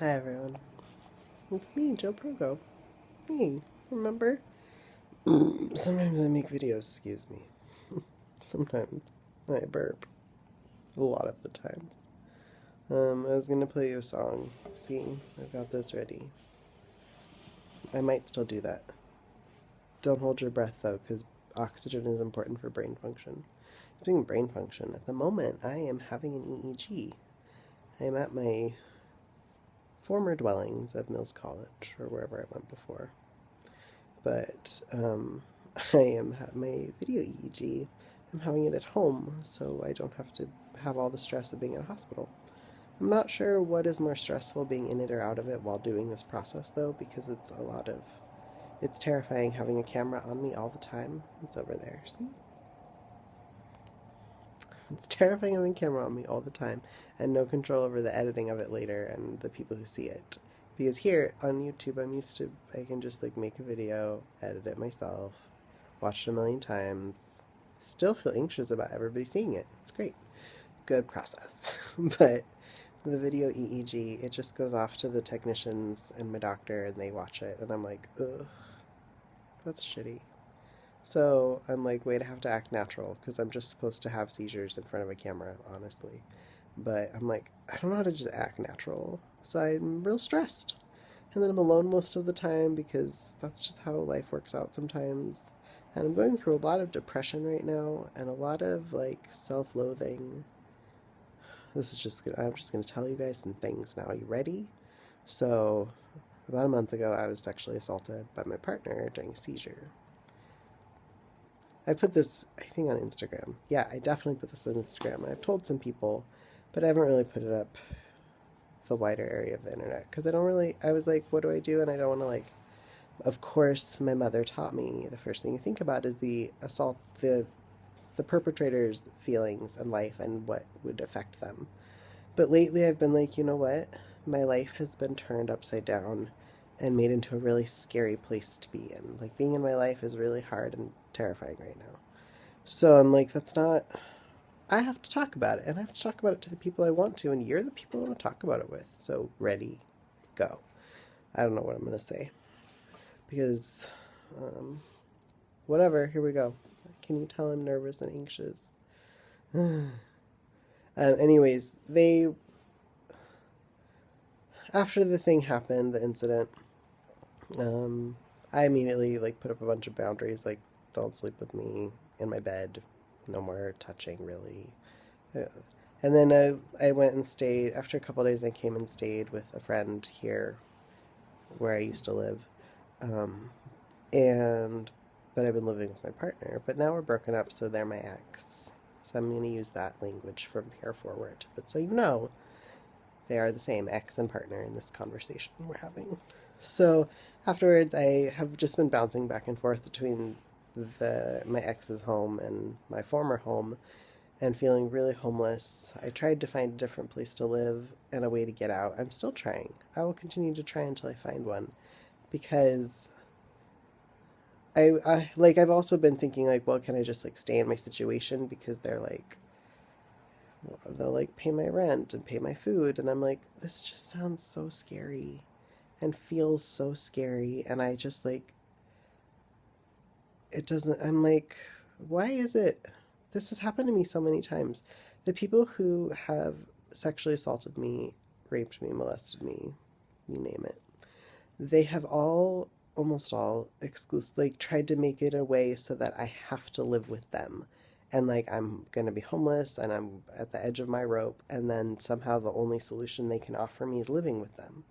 Hi everyone, it's me, JoProgo. Hey, remember? Sometimes I make videos, excuse me. Sometimes I burp. A lot of the times. I was gonna play you a song. See, I've got this ready. I might still do that. Don't hold your breath though, because oxygen is important for brain function. Doing brain function. At the moment, I am having an EEG. I am at my former dwellings of Mills College, or wherever I went before. But I am my video EEG. I'm having it at home, so I don't have to have all the stress of being in a hospital. I'm not sure what is more stressful, being in it or out of it while doing this process, though, because it's terrifying having a camera on me all the time. It's over there, see? It's terrifying having a camera on me all the time and no control over the editing of it later and the people who see it. Because here on YouTube, I can just like make a video, edit it myself, watch it a million times, still feel anxious about everybody seeing it. It's great. Good process. But the video EEG, it just goes off to the technicians and my doctor and they watch it and I'm like, ugh, that's shitty. So I'm like, wait, I have to act natural because I'm just supposed to have seizures in front of a camera, honestly. But I'm like, I don't know how to just act natural. So I'm real stressed. And then I'm alone most of the time because that's just how life works out sometimes. And I'm going through a lot of depression right now and a lot of like self-loathing. I'm just gonna tell you guys some things now. Are you ready? So about a month ago, I was sexually assaulted by my partner during a seizure. I put this, I think, on Instagram. Yeah, I definitely put this on Instagram. And I've told some people, but I haven't really put it up the wider area of the internet because I was like, what do I do? And I don't want to like, of course, my mother taught me the first thing you think about is the assault, the perpetrator's feelings and life and what would affect them. But lately I've been like, you know what? My life has been turned upside down and made into a really scary place to be in. Like being in my life is really hard and terrifying right now. So I'm like, I have to talk about it and I have to talk about it to the people I want to, and you're the people I want to talk about it with. So ready, go. I don't know what I'm going to say because, whatever, here we go. Can you tell I'm nervous and anxious? Anyways, after the thing happened, the incident, I immediately like put up a bunch of boundaries, like don't sleep with me in my bed, no more touching, really. And then I went and stayed. After a couple of days, I came and stayed with a friend here, where I used to live, um, and but I've been living with my partner. But now we're broken up, so they're my ex. So I'm going to use that language from here forward. But so you know, they are the same, ex and partner, in this conversation we're having. So afterwards, I have just been bouncing back and forth between my ex's home and my former home and feeling really homeless. I tried to find a different place to live and a way to get out. I'm still trying. I will continue to try until I find one because I've also been thinking like, well, can I just like stay in my situation because they'll like pay my rent and pay my food, and I'm like, this just sounds so scary and feels so scary, and I just like it doesn't. I'm like, why is it? This has happened to me so many times. The people who have sexually assaulted me, raped me, molested me, you name it, they have almost all, exclusively tried to make it a way so that I have to live with them. And like, I'm going to be homeless and I'm at the edge of my rope. And then somehow the only solution they can offer me is living with them.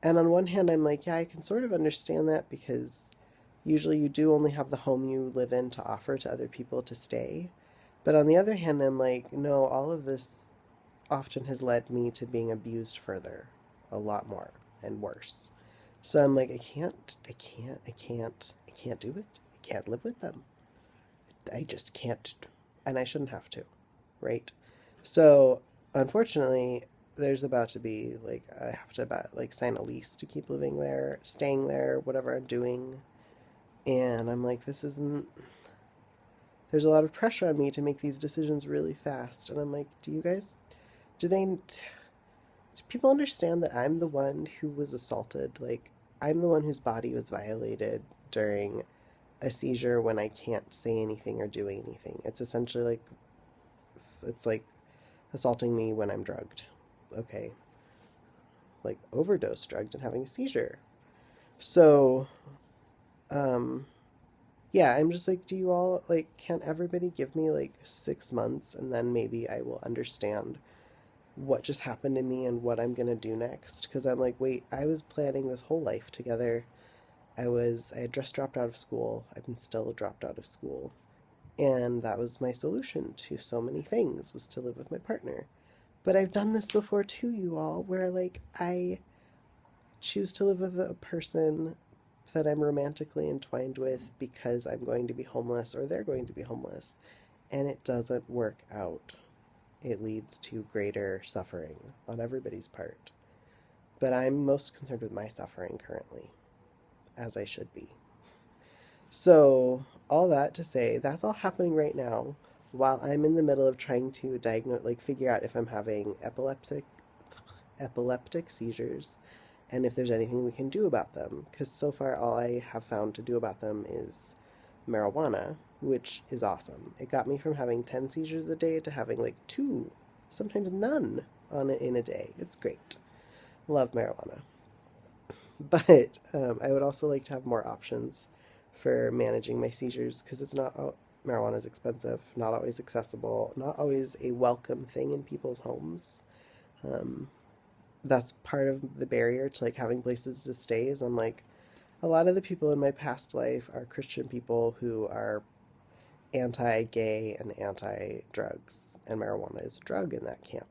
And on one hand, I'm like, yeah, I can sort of understand that because usually you do only have the home you live in to offer to other people to stay. But on the other hand, I'm like, no, all of this often has led me to being abused further, a lot more and worse. So I'm like, I can't do it. I can't live with them. I just can't, and I shouldn't have to, right? So unfortunately, there's about to be like, I have to about like sign a lease to keep living there, staying there, whatever I'm doing. And I'm like, there's a lot of pressure on me to make these decisions really fast. And I'm like, do people understand that I'm the one who was assaulted. Like, I'm the one whose body was violated during a seizure when I can't say anything or do anything. It's essentially like, it's like assaulting me when I'm drugged. Okay. Like overdose drugged and having a seizure. So, um, yeah, I'm just like, do you all, like, can't everybody give me like 6 months and then maybe I will understand what just happened to me and what I'm gonna do next? Because I'm like, wait, I was planning this whole life together. I had just dropped out of school. I've been still dropped out of school. And that was my solution to so many things, was to live with my partner. But I've done this before too, you all, where like I choose to live with a person that I'm romantically entwined with because I'm going to be homeless or they're going to be homeless. And it doesn't work out. It leads to greater suffering on everybody's part. But I'm most concerned with my suffering currently, as I should be. So, all that to say, that's all happening right now while I'm in the middle of trying to diagnose, like, figure out if I'm having epileptic seizures and if there's anything we can do about them. Because so far, all I have found to do about them is marijuana, which is awesome. It got me from having 10 seizures a day to having like 2, sometimes none in a day. It's great. Love marijuana. But I would also like to have more options for managing my seizures because it's not, marijuana is expensive, not always accessible, not always a welcome thing in people's homes. That's part of the barrier to like having places to stay is I'm like, a lot of the people in my past life are Christian people who are anti-gay and anti-drugs, and marijuana is a drug in that camp.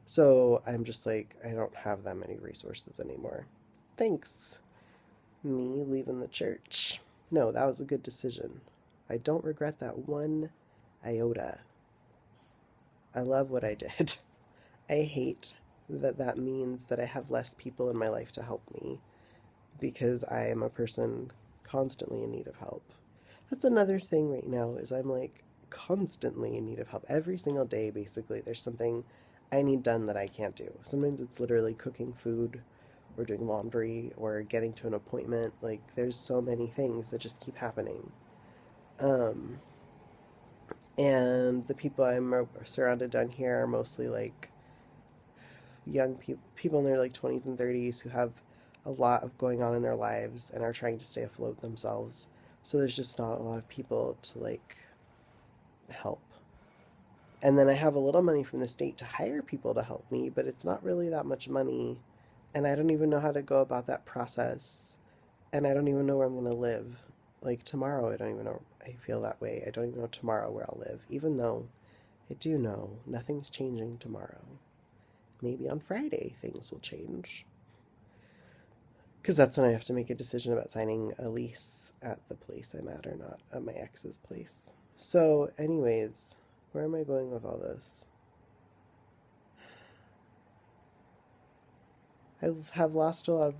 So I'm just like, I don't have that many resources anymore. Thanks, me leaving the church. No, that was a good decision. I don't regret that one iota. I love what I did. I hate that that means that I have less people in my life to help me because I am a person constantly in need of help. That's another thing right now is I'm like constantly in need of help. Every single day, basically, there's something I need done that I can't do. Sometimes it's literally cooking food or doing laundry or getting to an appointment. Like there's so many things that just keep happening. Um, and the people I'm surrounded down here are mostly like young people in their like 20s and 30s who have a lot of going on in their lives and are trying to stay afloat themselves. So there's just not a lot of people to like help. And then I have a little money from the state to hire people to help me, but it's not really that much money. And I don't even know how to go about that process. And I don't even know where I'm going to live. Like tomorrow, I don't even know. I feel that way. I don't even know tomorrow where I'll live, even though I do know nothing's changing tomorrow. Maybe on Friday things will change. Because that's when I have to make a decision about signing a lease at the place I'm at or not, at my ex's place. So, anyways, where am I going with all this? I have lost a lot of.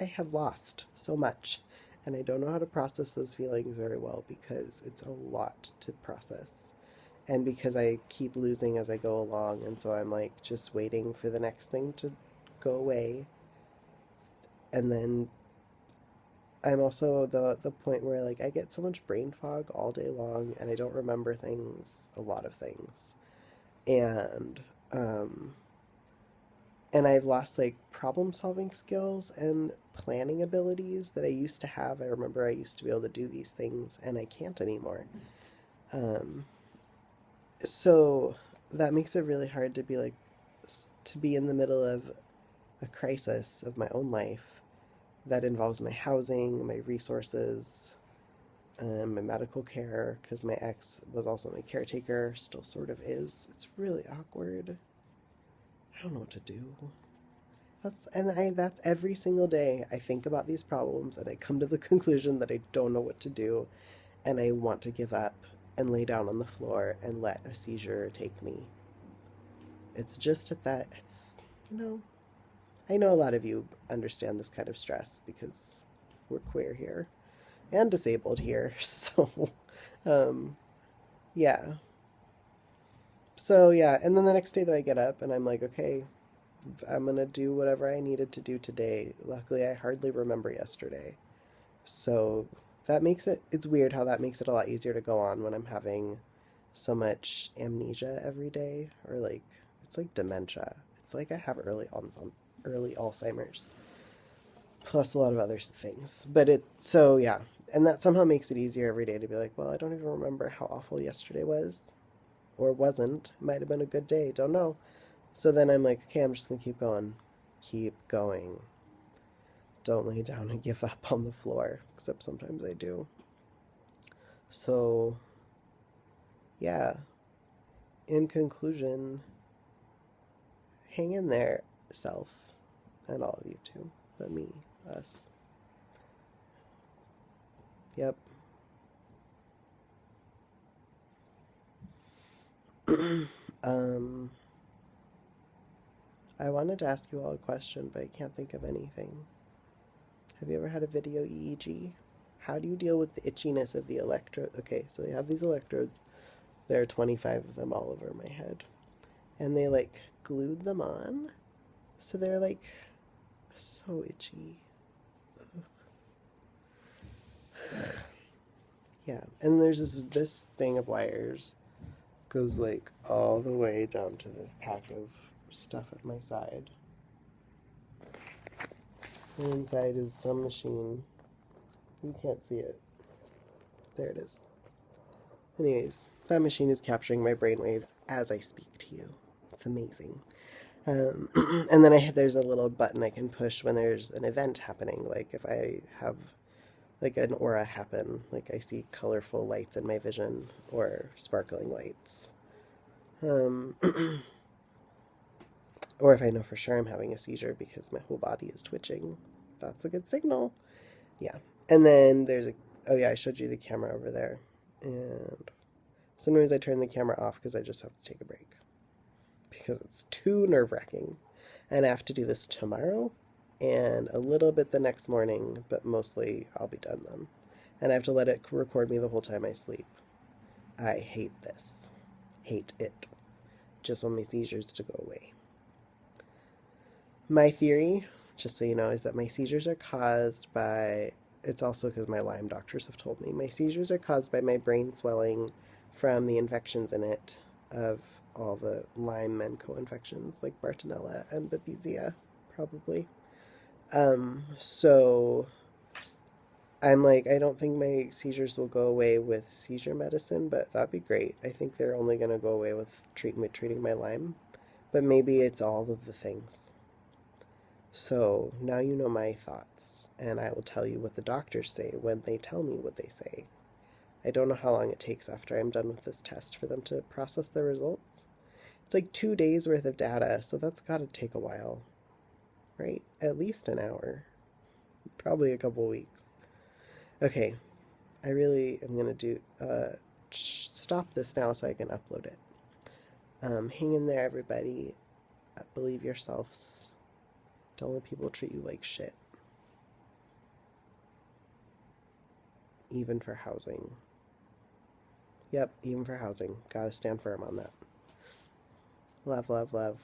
I have lost so much. And I don't know how to process those feelings very well because it's a lot to process. And because I keep losing as I go along. And so I'm like just waiting for the next thing to go away. And then I'm also the point where like I get so much brain fog all day long and I don't remember things, a lot of things. And um and I've lost like problem solving skills and planning abilities that I used to have. I remember I used to be able to do these things and I can't anymore. Um so that makes it really hard to be like to be in the middle of a crisis of my own life that involves my housing, my resources, my medical care, because my ex was also my caretaker, still sort of is. It's really awkward. I don't know what to do. That's every single day I think about these problems and I come to the conclusion that I don't know what to do and I want to give up and lay down on the floor and let a seizure take me. It's just at that I know a lot of you understand this kind of stress because we're queer here and disabled here. So, yeah. So, yeah. And then the next day, though, I get up and I'm like, okay, I'm gonna do whatever I needed to do today. Luckily, I hardly remember yesterday. So that makes it's weird how that makes it a lot easier to go on when I'm having so much amnesia every day, or like, it's like dementia. It's like I have early Alzheimer's, plus a lot of other things. But so yeah. And that somehow makes it easier every day to be like, well, I don't even remember how awful yesterday was or wasn't. Might have been a good day. Don't know. So then I'm like, okay, I'm just going to keep going. Keep going. Don't lay down and give up on the floor, except sometimes I do. So, yeah. In conclusion, hang in there, self, and all of you too, but me, us. Yep. um, I wanted to ask you all a question, but I can't think of anything. Have you ever had a video EEG? How do you deal with the itchiness of the electrode? Okay, so they have these electrodes. There are 25 of them all over my head. And they like glued them on. So they're like so itchy. Yeah, and there's this thing of wires goes like all the way down to this pack of stuff at my side. And inside is some machine. You can't see it. There it is. Anyways, that machine is capturing my brainwaves as I speak to you. It's amazing. And then there's a little button I can push when there's an event happening. Like if I have like an aura happen, like I see colorful lights in my vision or sparkling lights. Or if I know for sure I'm having a seizure because my whole body is twitching. That's a good signal. Yeah. And then oh yeah, I showed you the camera over there. And sometimes I turn the camera off because I just have to take a break. Because it's too nerve-wracking. And I have to do this tomorrow and a little bit the next morning, but mostly I'll be done then. And I have to let it record me the whole time I sleep. I hate this. Hate it. Just want my seizures to go away. My theory, just so you know, is that my seizures are caused by, it's also because my Lyme doctors have told me, my seizures are caused by my brain swelling from the infections in it of all the Lyme and co-infections like Bartonella and Babesia, probably. So I'm like, I don't think my seizures will go away with seizure medicine, but that'd be great. I think they're only going to go away with treating my Lyme, but maybe it's all of the things. So now you know my thoughts, and I will tell you what the doctors say when they tell me what they say. I don't know how long it takes after I'm done with this test for them to process the results. It's like 2 days worth of data, so that's got to take a while, right? At least an hour, probably a couple weeks. Okay, I really am going to stop this now so I can upload it. Hang in there, everybody. Believe yourselves. Don't let people treat you like shit. Even for housing. Yep, even for housing. Gotta stand firm on that. Love, love, love.